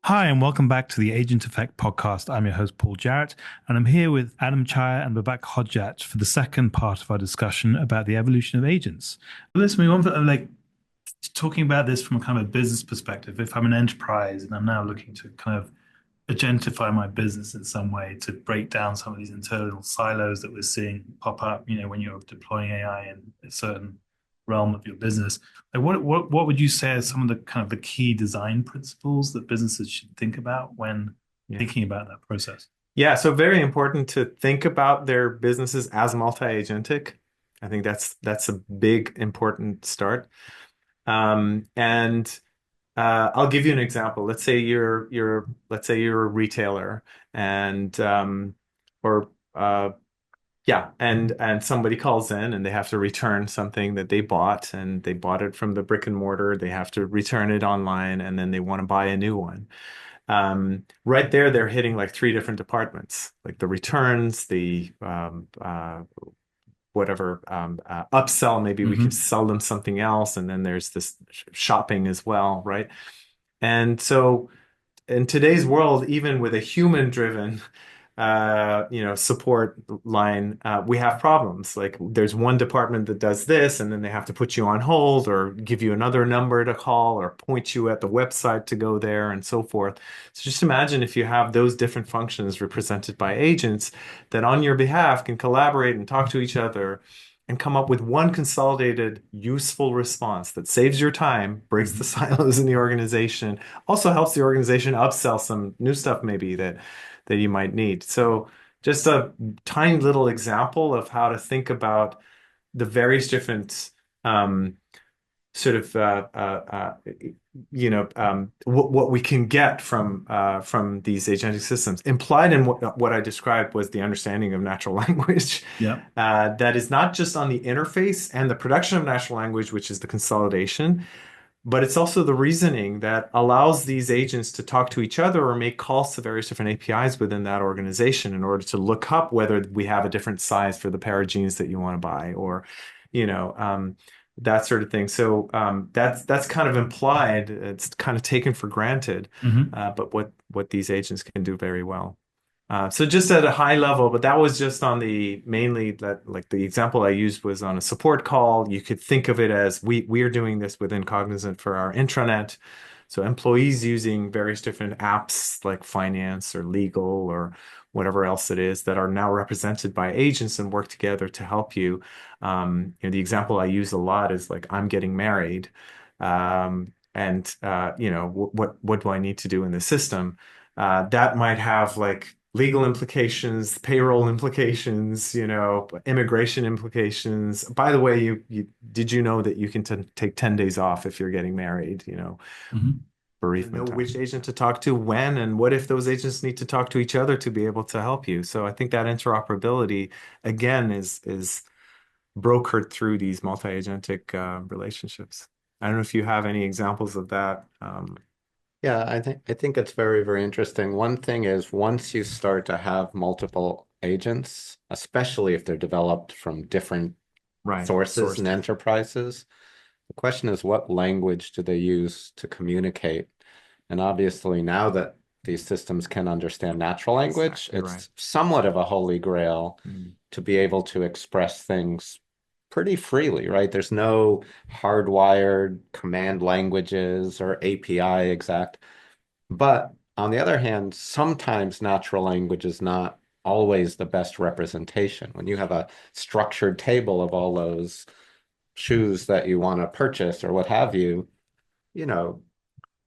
Hi, and welcome back to the Agent Effect podcast. I'm your host, Paul Jarrett, and I'm here with Adam Cheyer and Babak Hodjat for the second part of our discussion about the evolution of agents. Listen, we want to talking about this from a kind of a business perspective. If I'm an enterprise and I'm now looking to kind of agentify my business in some way to break down some of these internal silos that we're seeing pop up, when you're deploying AI in a certain realm of your business. Like what would you say are some of the kind of the key design principles that businesses should think about when Yeah. thinking about that process? Yeah, so very important to think about their businesses as multi-agentic. I think that's a big important start. And I'll give you an example. Let's say you're a retailer and or yeah, and somebody calls in and they have to return something that they bought and they bought it from the brick and mortar. They have to return it online and then they want to buy a new one. Right there, they're hitting like three different departments, like the returns, the whatever upsell. Maybe we could Hmm. sell them something else, and then there's this shopping as well, right? And so in today's world, even with a human-driven, support line, we have problems. Like there's one department that does this, and then they have to put you on hold or give you another number to call or point you at the website to go there and so forth. So just imagine if you have those different functions represented by agents that on your behalf can collaborate and talk to each other and come up with one consolidated, useful response that saves your time, breaks the Hmm. silos in the organization, also helps the organization upsell some new stuff maybe that you might need. So just a tiny little example of how to think about the various different sort of what we can get from these agentic systems. Implied in what I described was the understanding of natural language. Yeah. That is not just on the interface and the production of natural language, which is the consolidation, but it's also the reasoning that allows these agents to talk to each other or make calls to various different APIs within that organization in order to look up whether we have a different size for the pair of jeans that you want to buy or, you know, um, that sort of thing. So that's kind of implied. It's kind of taken for granted, Hmm. but what these agents can do very well. So just at a high level, but that was just on the mainly that like the example I used was on a support call. You could think of it as we are doing this within Cognizant for our intranet. So employees using various different apps like finance or legal or whatever else it is that are now represented by agents and work together to help you. The example I use a lot is like I'm getting married, and what do I need to do in the system? That might have like legal implications, payroll implications, immigration implications. By the way, you did you know that you can take 10 days off if you're getting married, Hmm. bereavement know which agent to talk to when, and what if those agents need to talk to each other to be able to help you. So I think that interoperability again is brokered through these multi-agentic relationships. I don't know if you have any examples of that. Yeah, I think it's very, very interesting. One thing is once you start to have multiple agents, especially if they're developed from different Right. sources Source. and enterprises, the question is what language do they use to communicate? And obviously now that these systems can understand natural language, Exactly right. it's somewhat of a holy grail Mm. to be able to express things pretty freely, right? There's no hardwired command languages or API exact. But on the other hand, sometimes natural language is not always the best representation. When you have a structured table of all those shoes that you want to purchase or what have you, you know,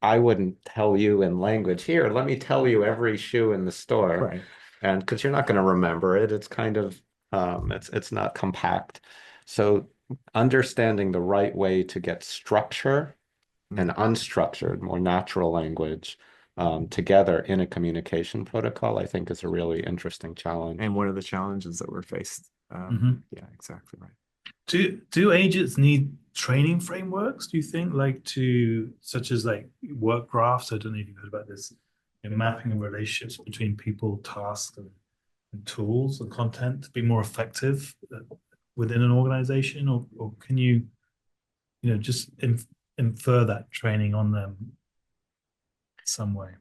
I wouldn't tell you in language, here, let me tell you every shoe in the store. Right. And because you're not going to remember it, it's kind of it's not compact. So understanding the right way to get structure and Mm. unstructured, more natural language together in a communication protocol, I think is a really interesting challenge. And what are the challenges that we're faced? Hmm. Yeah, exactly right. Do agents need training frameworks, do you think, like to such as like work graphs? I don't know if you've heard about this, mapping of relationships between people, tasks, and tools and content to be more effective within an organization, or can you, just infer that training on them some way?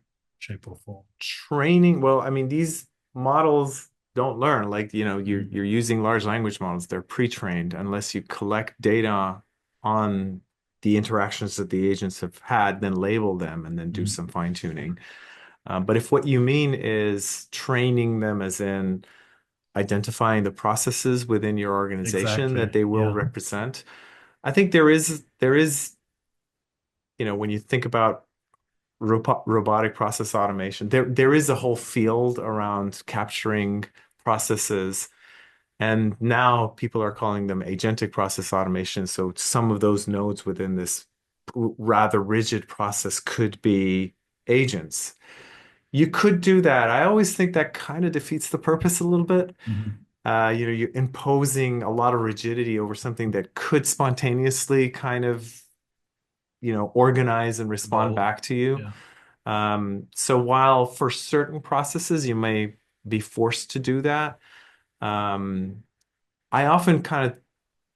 shape or form. Training, well, I mean, these models don't learn. Like, you're using large language models. They're pre-trained unless you collect data on the interactions that the agents have had, then label them and then do some fine-tuning. But if what you mean is training them as in identifying the processes within your organization that Exactly. they will Yeah. represent, I think there is, when you think about robotic process automation, there is a whole field around capturing processes, and now people are calling them agentic process automation. So some of those nodes within this rather rigid process could be agents. You could do that. I always think that kind of defeats the purpose a little bit. Mhm. You're imposing a lot of rigidity over something that could spontaneously kind of, organize and respond Evolve. back to you. Yeah. So while for certain processes you may be forced to do that, I often kind of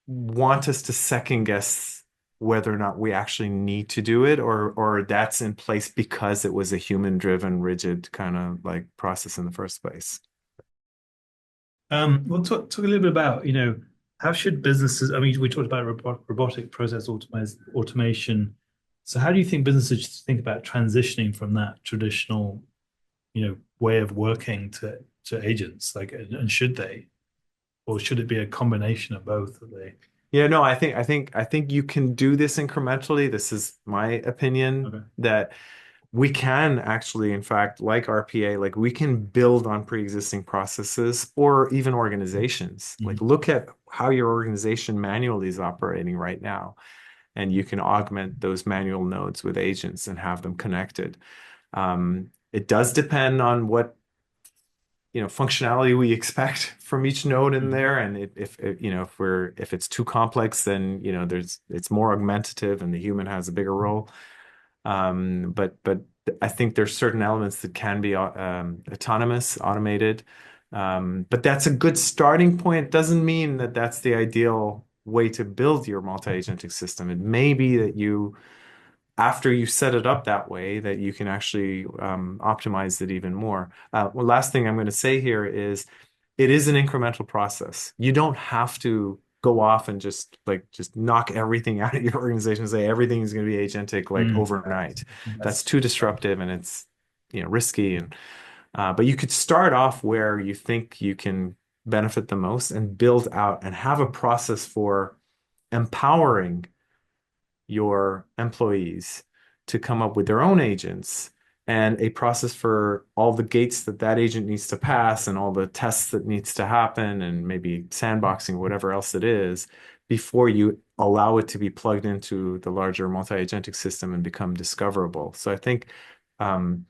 want us to second guess whether or not we actually need to do it, or that's in place because it was a human driven, rigid kind of like process in the first place. We'll talk a little bit about, how should businesses, I mean, we talked about robotic process automation. So how do you think businesses should think about transitioning from that traditional, way of working to agents? Like, and should they, or should it be a combination of both? That they, Yeah, no, I think you can do this incrementally. This is my opinion okay. that we can actually, in fact, like RPA, like we can build on pre-existing processes or even organizations. Like Mhm. look at how your organization manually is operating right now, and you can augment those manual nodes with agents and have them connected. It does depend on what functionality we expect from each node in Mhm. there, and if it's too complex, then it's more augmentative and the human has a bigger role. But I think there's certain elements that can be autonomous, automated. But that's a good starting point. It doesn't mean that that's the ideal way to build your multi-agentic system. It may be that after you set it up that way, that you can actually optimize it even more. Well, last thing I'm going to say here is it is an incremental process. You don't have to go off and just knock everything out of your organization and say everything is going to be agentic like Mm. overnight. That's That's too disruptive and it's risky, and but you could start off where you think you can benefit the most and build out and have a process for empowering your employees to come up with their own agents, and a process for all the gates that agent needs to pass and all the tests that needs to happen and maybe sandboxing, whatever else it is, before you allow it to be plugged into the larger multi-agentic system and become discoverable. So I think um,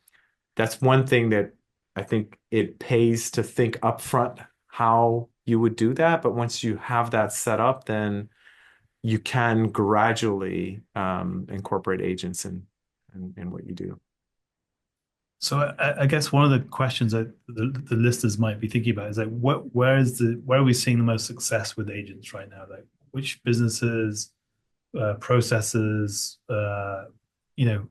that's one thing that I think it pays to think upfront how you would do that. But once you have that set up, then you can gradually incorporate agents in what you do. so. I guess one of the questions that the listeners might be thinking about is like, where are we seeing the most success with agents right now? Like, which businesses, processes, you know,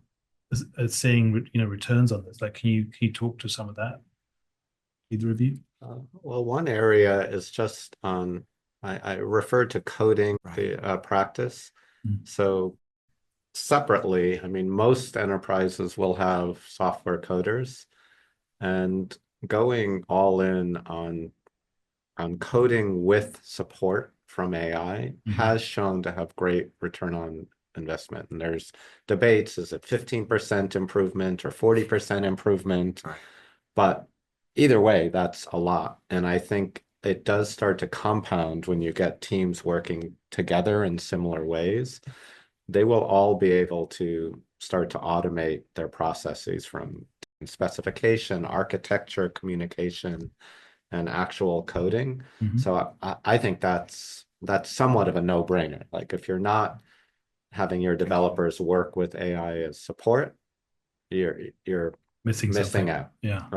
are seeing returns on this? Like, can you talk to some of that? Either of you? Well, one area is just on, I referred to coding Right. the practice. Mm. So separately, I mean, most enterprises will have software coders, and going all in on coding with support from AI Mhm. has shown to have great return on investment. And there's debates, is it 15% improvement or 40% improvement? Right. But either way, that's a lot. And I think it does start to compound when you get teams working together in similar ways. They will all be able to start to automate their processes from specification, architecture, communication, and actual coding. Mhm. So I think that's somewhat of a no-brainer. Like if you're not having your developers work with AI as support, you're Missing missing something. out. Yeah.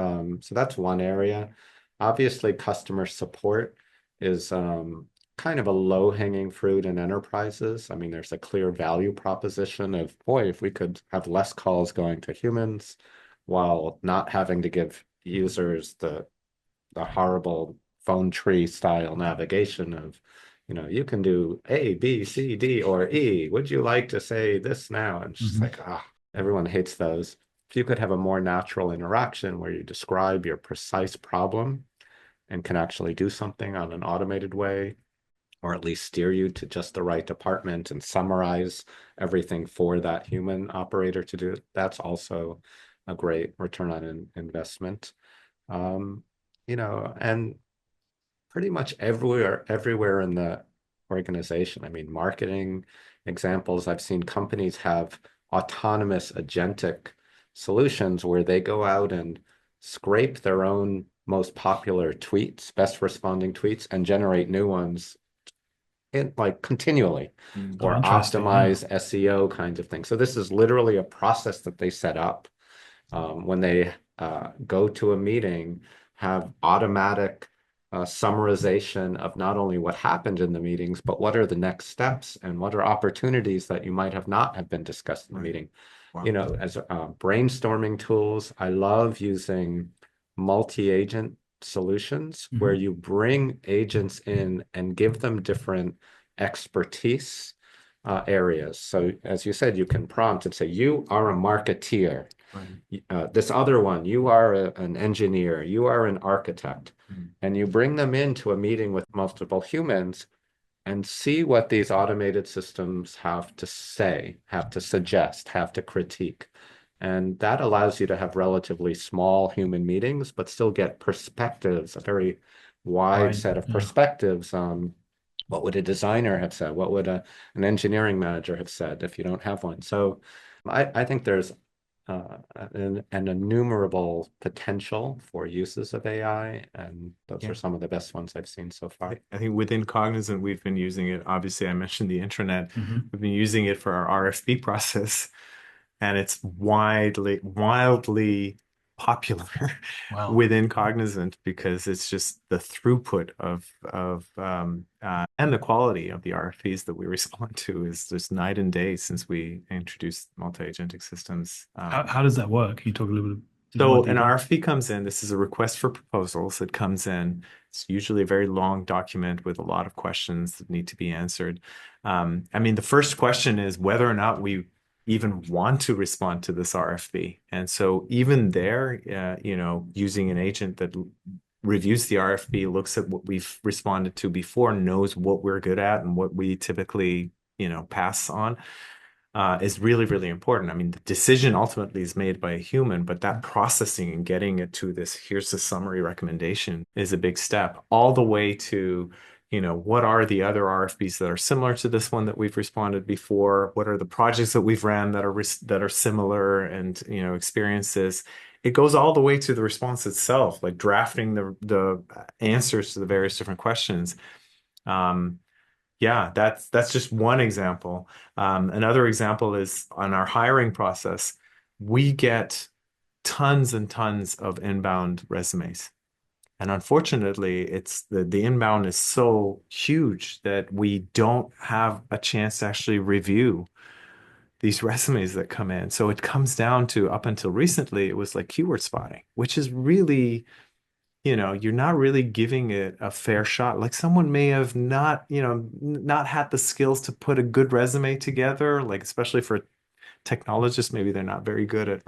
So that's one area. Obviously, customer support is kind of a low-hanging fruit in enterprises. I mean, there's a clear value proposition of, boy, if we could have less calls going to humans, while not having to give users the horrible phone tree style navigation of, you can do A, B, C, D, or E. Would you like to say this now? And it's just like, everyone hates those. If you could have a more natural interaction where you describe your precise problem and can actually do something on an automated way, or at least steer you to just the right department and summarize everything for that human operator to do, that's also a great return on investment. Um, and pretty much everywhere in the organization. I mean, marketing examples, I've seen companies have autonomous agentic solutions where they go out and scrape their own most popular tweets, best responding tweets, and generate new ones in like continually, or Interesting. Yeah. optimize SEO kinds of things. So this is literally a process that they set up when they go to a meeting, have automatic summarization of not only what happened in the meetings, but what are the next steps and what are opportunities that you might have not have been discussed in the meeting. Wow. As brainstorming tools, I love using multi-agent solutions where you bring agents in and give them different expertise areas. So as you said, you can prompt and say, you are a marketeer. This other one, you are an engineer, you are an architect, and you bring them into a meeting with multiple humans and see what these automated systems have to say, have to suggest, have to critique. And that allows you to have relatively small human meetings, but still get perspectives, a very wide set of perspectives on what would a designer have said? What would an engineering manager have said if you don't have one? So I think there's an innumerable potential for uses of AI, and those are some of the best ones I've seen so far. I think within Cognizant, we've been using it. Obviously, I mentioned the intranet. We've been using it for our RFP process, and it's wildly popular within Cognizant because it's just the throughput and the quality of the RFPs that we respond to is just night and day since we introduced multi-agentic systems. How does that work? Can you talk a little bit? So an RFP comes in. This is a request for proposals that comes in. It's usually a very long document with a lot of questions that need to be answered. I mean, the first question is whether or not we even want to respond to this RFP. And so even there, using an agent that reviews the RFP, looks at what we've responded to before, knows what we're good at and what we typically, pass on. Is really, really important. I mean, the decision ultimately is made by a human, but that processing and getting it to this, here's the summary recommendation is a big step, all the way to, what are the other RFPs that are similar to this one that we've responded before? What are the projects that we've ran that are similar and, experience this? It goes all the way to the response itself, like drafting the answers to the various different questions. Yeah, that's just one example. Another example is on our hiring process. We get tons and tons of inbound resumes. And unfortunately, it's the inbound is so huge that we don't have a chance to actually review these resumes that come in. So it comes down to, up until recently, it was like keyword spotting, which is really, you're not really giving it a fair shot. Like someone may have not had the skills to put a good resume together, like especially for technologists, maybe they're not very good at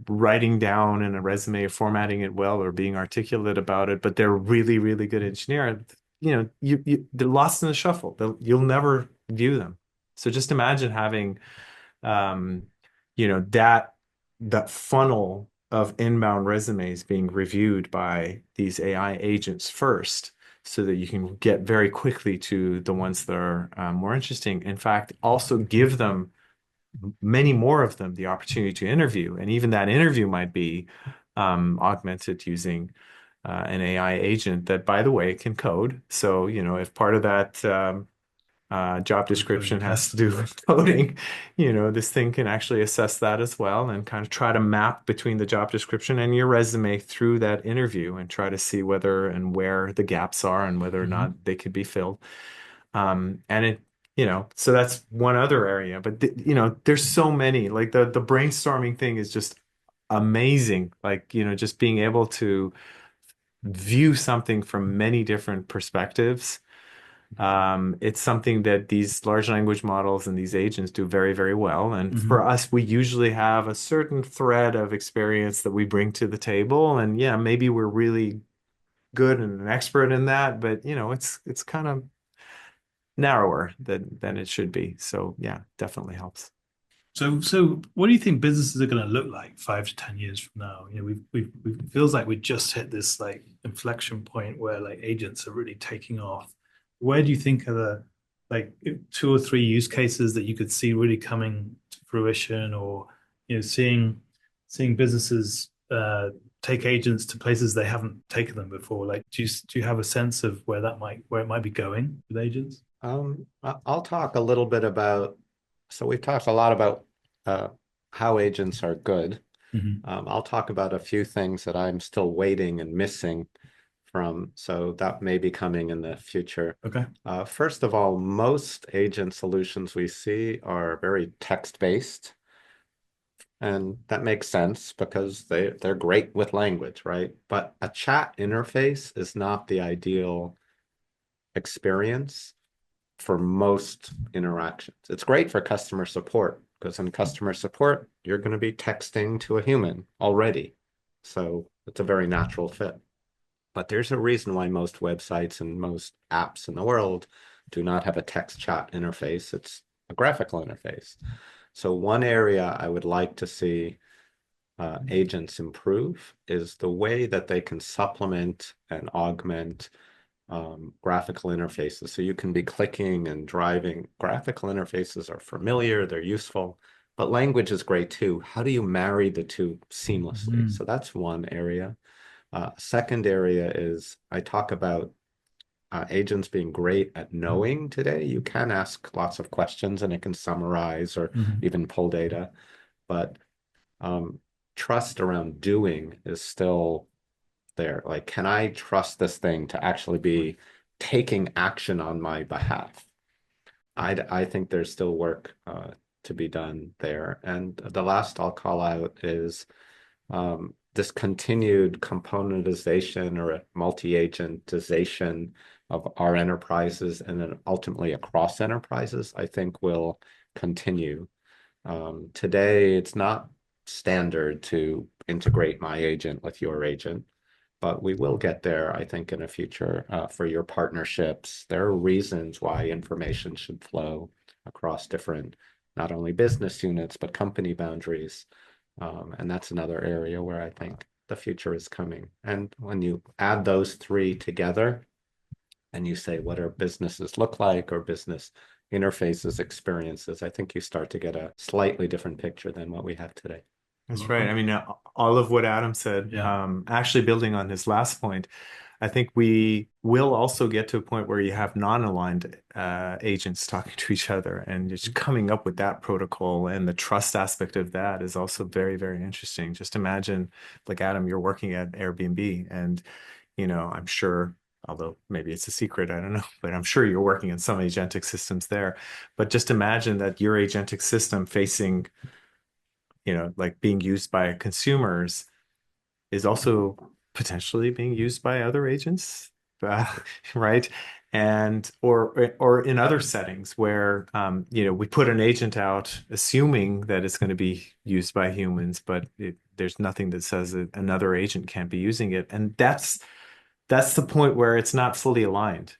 writing down in a resume or formatting it well or being articulate about it, but they're really, really good engineer. They're lost in the shuffle. You'll never view them. So just imagine having, that funnel of inbound resumes being reviewed by these AI agents first, so that you can get very quickly to the ones that are more interesting. In fact, also give them many more of them the opportunity to interview. And even that interview might be augmented using an AI agent that, by the way, can code. So, if part of that job description has to do with coding, this thing can actually assess that as well and kind of try to map between the job description and your resume through that interview and try to see whether and where the gaps are and whether or not they could be filled. And it, so that's one other area, but there's so many, like the brainstorming thing is just amazing. Like, just being able to view something from many different perspectives. It's something that these large language models and these agents do very, very well. And Hmm. for us, we usually have a certain thread of experience that we bring to the table. And yeah, maybe we're really good and an expert in that, but it's kind of narrower than it should be. So yeah, definitely helps. So what do you think businesses are going to look like 5 to 10 years from now? We've it feels like we just hit this like inflection point where like agents are really taking off. Where do you think are the like 2 or 3 use cases that you could see really coming to fruition, or seeing businesses take agents to places they haven't taken them before? Like, do you have a sense of where it might be going with agents? I'll talk a little bit about, so we've talked a lot about uh, how agents are good. Hmm. I'll talk about a few things that I'm still waiting and missing from, so that may be coming in the future. Okay. First of all, most agent solutions we see are very text-based, and that makes sense because they're great with language, right? But a chat interface is not the ideal experience for most interactions. It's great for customer support because in customer support, you're going to be texting to a human already. So it's a very natural fit. But there's a reason why most websites and most apps in the world do not have a text chat interface. It's a graphical interface. So one area I would like to see agents improve is the way that they can supplement and augment graphical interfaces. So you can be clicking and driving. Graphical interfaces are familiar, they're useful, but language is great too. How do you marry the two seamlessly? Mhm. So that's one area. Second area is I talk about agents being great at knowing today. You can ask lots of questions and it can summarize or Mhm. even pull data, but um, trust around doing is still there. Like, can I trust this thing to actually be taking action on my behalf? I think there's still work to be done there. And the last I'll call out is this continued componentization or multi-agentization of our enterprises and then ultimately across enterprises, I think will continue. Today, it's not standard to integrate my agent with your agent, but we will get there, I think, in the future for your partnerships. There are reasons why information should flow across different, not only business units, but company boundaries. And that's another area where I think the future is coming. And when you add those three together and you say, what our businesses look like or business interfaces, experiences, I think you start to get a slightly different picture than what we have today. That's right. I mean, all of what Adam said, Yeah. actually building on his last point, I think we will also get to a point where you have non-aligned agents talking to each other and just coming up with that protocol, and the trust aspect of that is also very, very interesting. Just imagine, like Adam, you're working at Airbnb and, I'm sure, although maybe it's a secret, I don't know, but I'm sure you're working in some agentic systems there. But just imagine that your agentic system facing, like being used by consumers is also potentially being used by other agents, uh, right? And or in other settings where we put an agent out assuming that it's going to be used by humans, but there's nothing that says that another agent can't be using it, and that's the point where it's not fully aligned.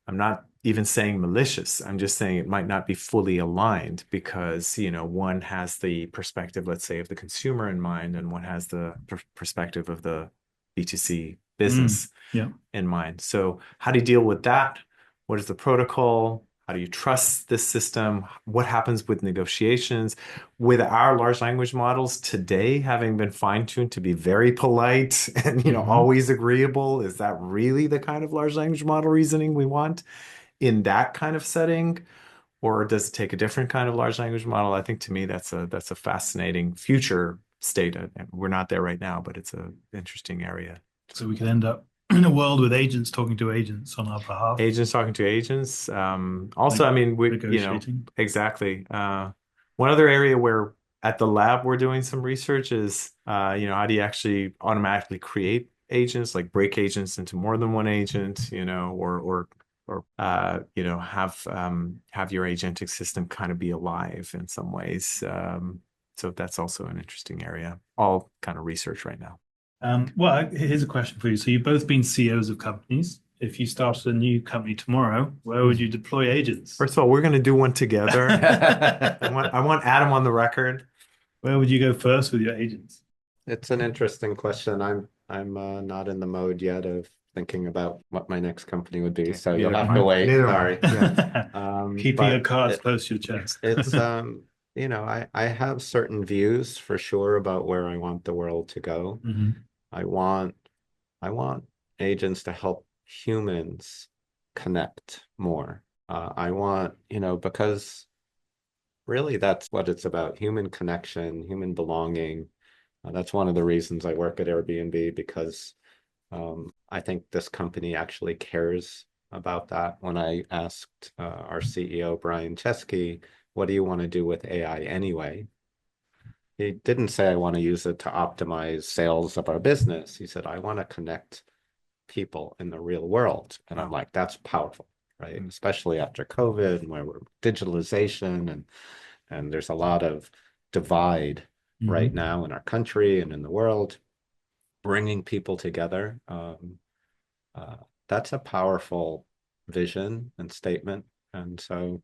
I'm not even saying malicious. I'm just saying it might not be fully aligned because, one has the perspective, let's say, of the consumer in mind, and one has the perspective of the B2C Mm. business Yeah. in mind. So, how do you deal with that? What is the protocol? How do you trust this system? What happens with negotiations? With our large language models today having been fine-tuned to be very polite and Hmm. always agreeable, is that really the kind of large language model reasoning we want in that kind of setting? Or does it take a different kind of large language model? I think to me that's a fascinating future state. We're not there right now, but it's an interesting area. So we could end up in a world with agents talking to agents on our behalf, Agents talking to agents. Also, like I mean, negotiating. exactly. One other area where at the lab we're doing some research is How do you actually automatically create agents, like break agents into more than one agent, or have your agentic system kind of be alive in some ways. So that's also an interesting area. All kind of research right now. Well, here's a question for you. So you've both been CEOs of companies. If you started a new company tomorrow, where would you deploy agents? First of all, we're going to do one together. I want Adam on the record. Where would you go first with your agents? It's an interesting question. I'm not in the mode yet of thinking about what my next company would be, Okay, so neither you'll have am to I. wait. Neither am I. Sorry. Yeah. Keeping your But cards close to your chest. it's I have certain views for sure about where I want the world to go. Mhm. I want agents to help humans connect more. I want, because really that's what it's about, human connection, human belonging. That's one of the reasons I work at Airbnb, because I think this company actually cares about that. When I asked our CEO, Brian Chesky, what do you want to do with AI anyway? He didn't say, I want to use it to optimize sales of our business. He said, I want to connect people in the real world. And I'm like, that's powerful, right? Especially after COVID, where we're digitalization and there's a lot of divide right now in our country and in the world. Bringing people together, that's a powerful vision and statement. And so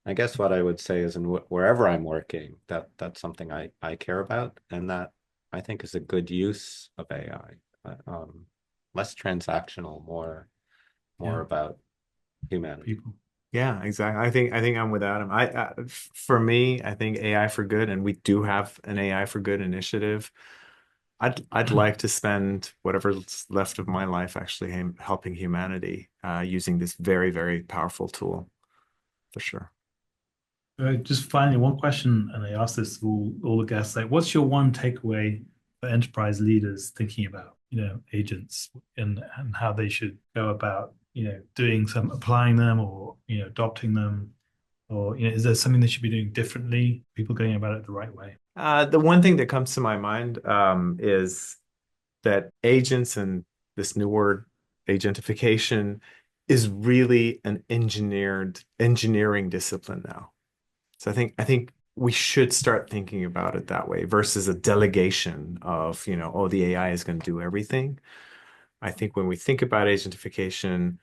I guess what I would say is, wherever I'm working, that's something I care about, and that I think is a good use of AI. Less transactional, more about humanity. People. Yeah, exactly. I think I'm with Adam. For me, I think AI for Good, and we do have an AI for Good initiative. I'd like to spend whatever's left of my life actually helping humanity using this very, very powerful tool, for sure. Just finally, one question, and I ask this to all the guests, like, what's your one takeaway for enterprise leaders thinking about, agents and how they should go about, applying them or, adopting them, or, is there something they should be doing differently? People going about it the right way? The one thing that comes to my mind is that agents and this new word, agentification, is really an engineering discipline now. So I think we should start thinking about it that way versus a delegation of, oh, the AI is going to do everything. I think when we think about agentification,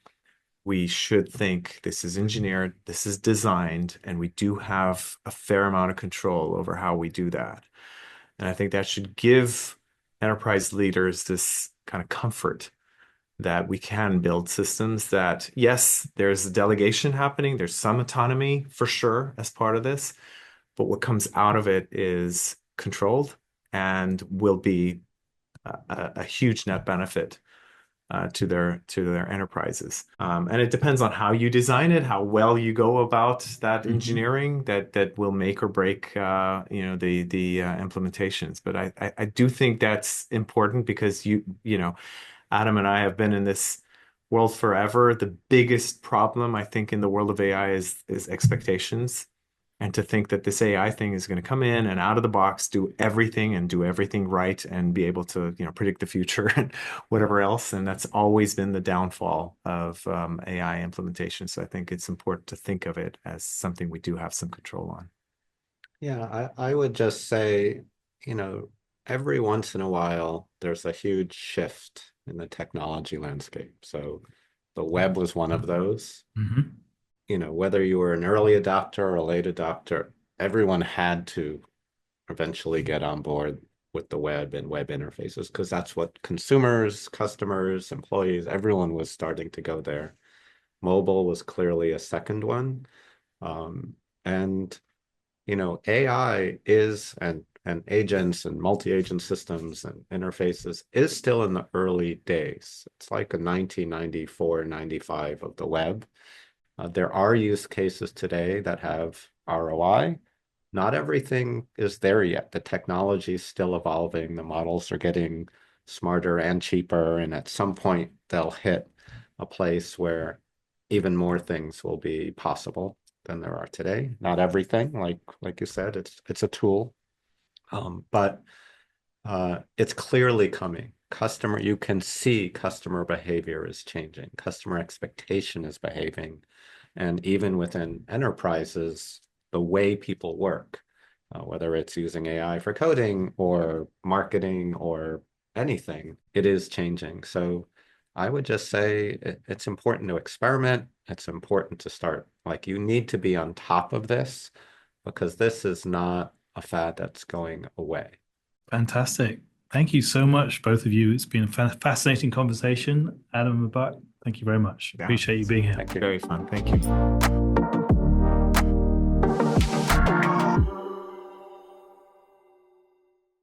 we should think this is engineered, this is designed, and we do have a fair amount of control over how we do that. And I think that should give enterprise leaders this kind of comfort that we can build systems that, yes, there's a delegation happening, there's some autonomy for sure as part of this, but what comes out of it is controlled and will be a huge net benefit to their enterprises. And it depends on how you design it, how well you go about that engineering that will make or break the implementations. But I do think that's important because Adam and I have been in this world forever. The biggest problem I think in the world of AI is expectations. And to think that this AI thing is going to come in and out of the box, do everything and do everything right and be able to, predict the future and whatever else. And that's always been the downfall of AI implementation. So I think it's important to think of it as something we do have some control on. Yeah, I would just say, every once in a while, there's a huge shift in the technology landscape. So the web was one of those. Whether you were an early adopter or a late adopter, everyone had to eventually get on board with the web and web interfaces, because that's what consumers, customers, employees, everyone was starting to go there. Mobile was clearly a second one. And AI is, and agents and multi-agent systems and interfaces is still in the early days. It's like a 1994, 95 of the web. There are use cases today that have ROI. Not everything is there yet. The technology is still evolving. The models are getting smarter and cheaper, and at some point they'll hit a place where even more things will be possible than there are today. Not everything, like you said, it's a tool. But it's clearly coming. You can see customer behavior is changing. Customer expectation is behaving. And even within enterprises, the way people work, whether it's using AI for coding or marketing or anything, it is changing. So I would just say it's important to experiment. It's important to start, like, you need to be on top of this because this is not a fad that's going away. Fantastic. Thank you so much, both of you. It's been a fascinating conversation. Adam and Babak, thank you very much. Yeah. Appreciate you being here. Thank you. Very fun. Thank you.